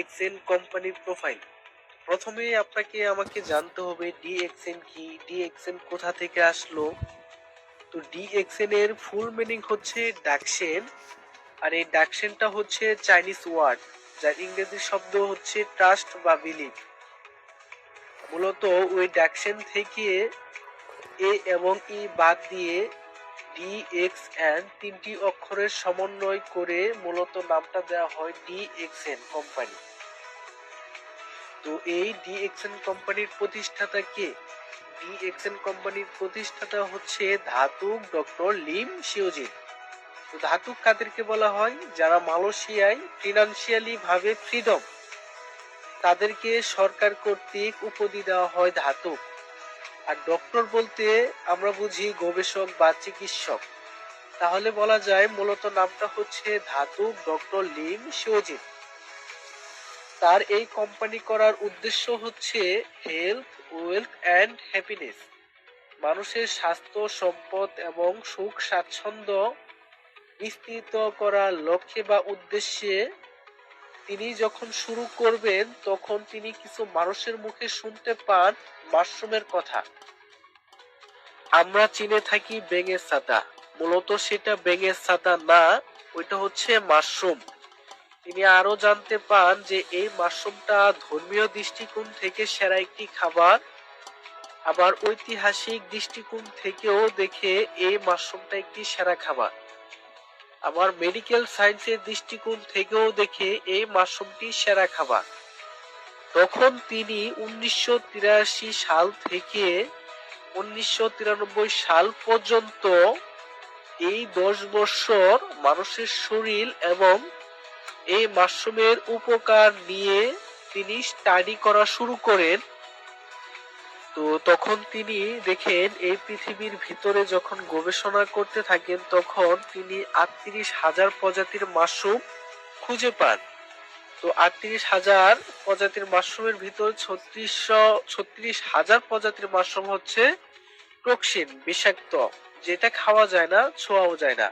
DXN কোম্পানির profile. প্রথমে আমাকে জানতে হবে ডিএক্সএন কি, ডিএক্সএন কোথা থেকে আসলো। তো ডিএক্সএন এর ফুল মিনিং হচ্ছে ডাকসেন, আর এই ডাকসেনটা হচ্ছে চাইনিজ ওয়ার্ড, যার ইংরেজি শব্দ হচ্ছে ট্রাস্ট বা বিলিভ। মূলত ওই ডাকসেন থেকে এ এবং ই বাদ দিয়ে ডিএক্সএন তিনটি অক্ষরের সমন্বয় করে মূলত নামটা দেওয়া হয় ডিএক্সএন কোম্পানি। তো এই ডিএক্সএন কোম্পানির প্রতিষ্ঠাতা কে? ডিএক্সএন কোম্পানির প্রতিষ্ঠাতা হচ্ছে ধাতুক ডক্টর লিম শিওজিন। তো ধাতুক কাদেরকে বলা হয়? যারা মালয়েশিয়ায় ফিনান্সিয়ালি ভাবে ফ্রিডম, তাদেরকে সরকার কর্তৃক উপাধি দেওয়া হয় ধাতুক। আর ডক্টর বলতে আমরা বুঝি গবেষক বা চিকিৎসক, তাহলে বলা যায় মূলত নামটা হচ্ছে ধাতুক ডক্টর লিম শিওজিন। তার এই কোম্পানি করার উদ্দেশ্য হচ্ছে হেলথ, ওয়েলথ অ্যান্ড হ্যাপিনেস, মানুষের স্বাস্থ্য, সম্পদ এবং সুখ স্বাচ্ছন্দ্য বিস্তৃত করার লক্ষ্যে বা উদ্দেশ্যে তিনি যখন শুরু করবেন তখন তিনি কিছু মানুষের মুখে শুনতে পান মাশরুমের কথা। আমরা চিনে থাকি ব্যাঙের ছাতা, মূলত সেটা ব্যাঙের ছাতা না, ওইটা হচ্ছে মাশরুম। তিনি আরো জানতে পান যে এই মাশরুমটা ধর্মীয় দৃষ্টিকোণ থেকে সেরা একটি খাবার, আবার ঐতিহাসিক দৃষ্টিকোণ থেকেও দেখে এই মাশরুমটা একটি সেরা খাবার, আবার মেডিকেল সায়েন্সের দৃষ্টিকোণ থেকেও দেখে এই মাশরুমটি সেরা খাবার। তখন তিনি 1983 সাল থেকে 1993 সাল পর্যন্ত এই 10 বছর মানুষের শরীর এবং এই মাশরুমের উপকার নিয়ে তিনি স্টাডি করা শুরু করেন। তো তখন তিনি দেখেন এই পৃথিবীর ভিতরে যখন গবেষণা করতে থাকেন তখন তিনি 38,000 প্রজাতির মাশরুম খুঁজে পান। তো 38,000 প্রজাতির মাশরুমের ভিতর 36,000 প্রজাতির মাশরুম হচ্ছে টক্সিন, বিষাক্ত, যেটা খাওয়া যায় না, ছোঁয়াও যায় না।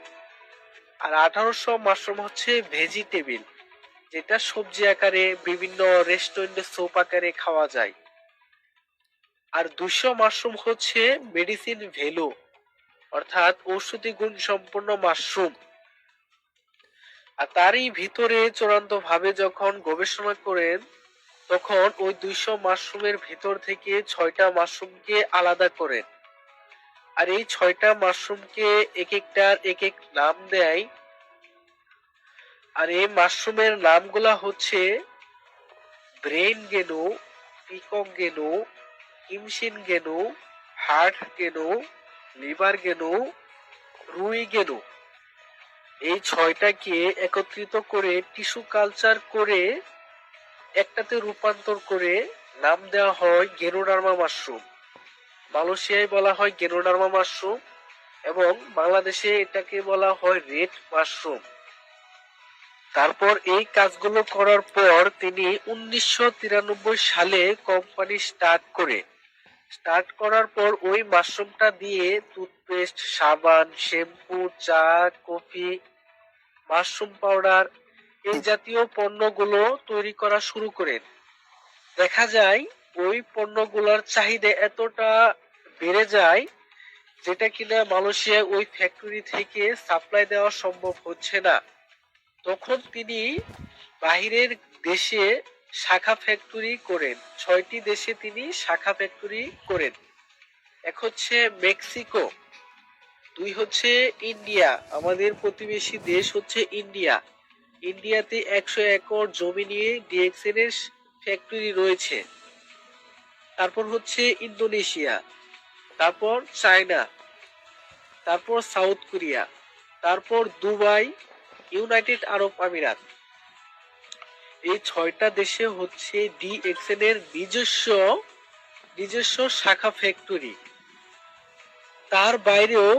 আর 1800 মাশরুম হচ্ছে ভেজিটেবিল, যেটা সবজি আকারে বিভিন্ন রেস্টুরেন্টে স্যুপ আকারে খাওয়া যায়। আর 200 মাশরুম হচ্ছে মেডিসিন ভ্যালু, অর্থাৎ ঔষধি গুণ সম্পন্ন মাশরুম। আর তারই ভিতরে চূড়ান্ত ভাবে যখন গবেষণা করেন তখন ওই 200 মাশরুমের ভিতর থেকে 6টা মাশরুমকে আলাদা করেন। আর এই 6টা মাশরুমকে এক একটার এক এক নাম দেয়। আর এই মাশরুমের নামগুলা হচ্ছে ব্রেন গেনু, পিকক গেনু, ইমসিন গেনু, হার্ট গেনু, লিভার গেনু, রুই গেনু। এই 6টাকে একত্রিত করে টিস্যু কালচার করে একটাতে রূপান্তর করে নাম দেওয়া হয় গেনোডার্মা মাশরুম। মালয়েশিয়ায় বলা হয় গেনোডার্মা মাশরুম এবং বাংলাদেশে এটাকে বলা হয় রেড মাশরুম। তারপর এই কাজগুলো করার পর তিনি 1993 সালে কোম্পানি স্টার্ট করার পর ওই মাশরুমটা দিয়ে টুথপেস্ট, সাবান, শ্যাম্পু, চা, কফি, মাশরুম পাউডার এই জাতীয় পণ্যগুলো তৈরি করা শুরু করেন। দেখা যায় ওই পণ্যগুলোর চাহিদা এতটা বেড়ে যায় যেটা কিনা মালয়েশিয়া ওই ফ্যাক্টরি থেকে সাপ্লাই দেওয়া সম্ভব হচ্ছে না। তখন তিনি বাহিরের দেশে শাখা ফ্যাক্টরি করেন। 6টি দেশে তিনি শাখা ফ্যাক্টরি করেন। এক হচ্ছে মেক্সিকো, 2 হচ্ছে ইন্ডিয়া, আমাদের প্রতিবেশী দেশ হচ্ছে ইন্ডিয়া। ইন্ডিয়াতে 100 একর জমি নিয়ে ডিএক্সএন এর ফ্যাক্টরি রয়েছে। তারপর হচ্ছে ইন্দোনেশিয়া, তারপর চায়না, তারপর সাউথ কোরিয়া, তারপর দুবাই, ইউনাইটেড আরব আমিরাত। এই 6টা দেশে হচ্ছে ডিএক্সএন এর নিজস্ব শাখা ফ্যাক্টরি। তার বাইরেও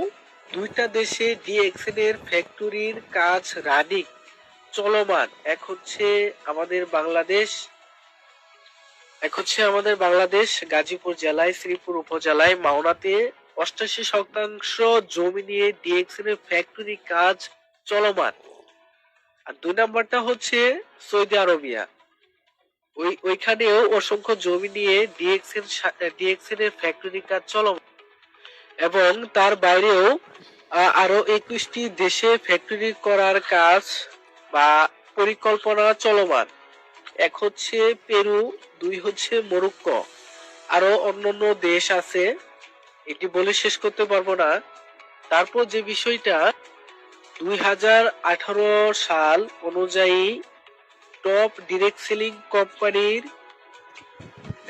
2টা দেশে ডিএক্সএন এর ফ্যাক্টরির কাজ রানিং, চলমান। এক হচ্ছে আমাদের বাংলাদেশ গাজীপুর জেলায় শ্রীপুর উপজেলায় মাওনাতে 88% জমি নিয়ে ডিএক্সএন এর ফ্যাক্টরি কাজ চলমান। আর 2 নাম্বারটা হচ্ছে সৌদি আরবিয়া, ওইখানেও অসংখ্য জমি নিয়ে ডিএক্সএন এর ফ্যাক্টরি কাজ চলমান এবং তার বাইরেও আরো 21টি দেশে ফ্যাক্টরি করার কাজ বা পরিকল্পনা চলমান। এক হচ্ছে পেরু, দুই হচ্ছে মরক্কো, আরো অন্যান্য দেশ আছে, এটি বলে শেষ করতে পারবো না। তারপর যে বিষয়টা 2018 সাল অনুযায়ী টপ ডিরেক্ট সেলিং কোম্পানির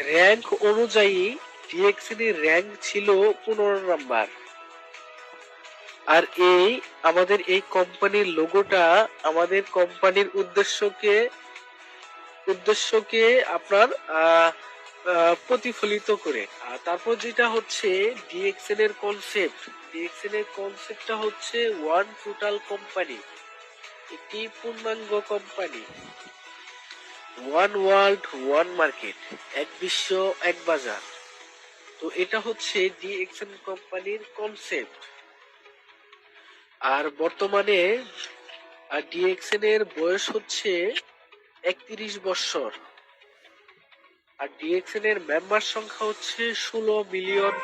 র্যাঙ্ক অনুযায়ী ডিএক্সএন এর র্যাঙ্ক ছিল 15 নাম্বার। আর আমাদের এই কোম্পানির লোগোটা আমাদের কোম্পানির উদ্দেশ্যকে আপনার প্রতিফলিত করে। আর তারপর যেটা হচ্ছে ডিএক্সএন এর কনসেপ্টটা হচ্ছে ওয়ান টোটাল কোম্পানি, একটি পূর্ণাঙ্গ company, one world one market, এক বিশ্ব এক বাজার। তো এটা হচ্ছে ডিএক্সএন কোম্পানির কনসেপ্ট। আর বর্তমানে ডিএক্সএন এর বয়স হচ্ছে 31 বছর। আর ডিএক্সএন এর মেম্বার সংখ্যা হচ্ছে 16 মিলিয়ন।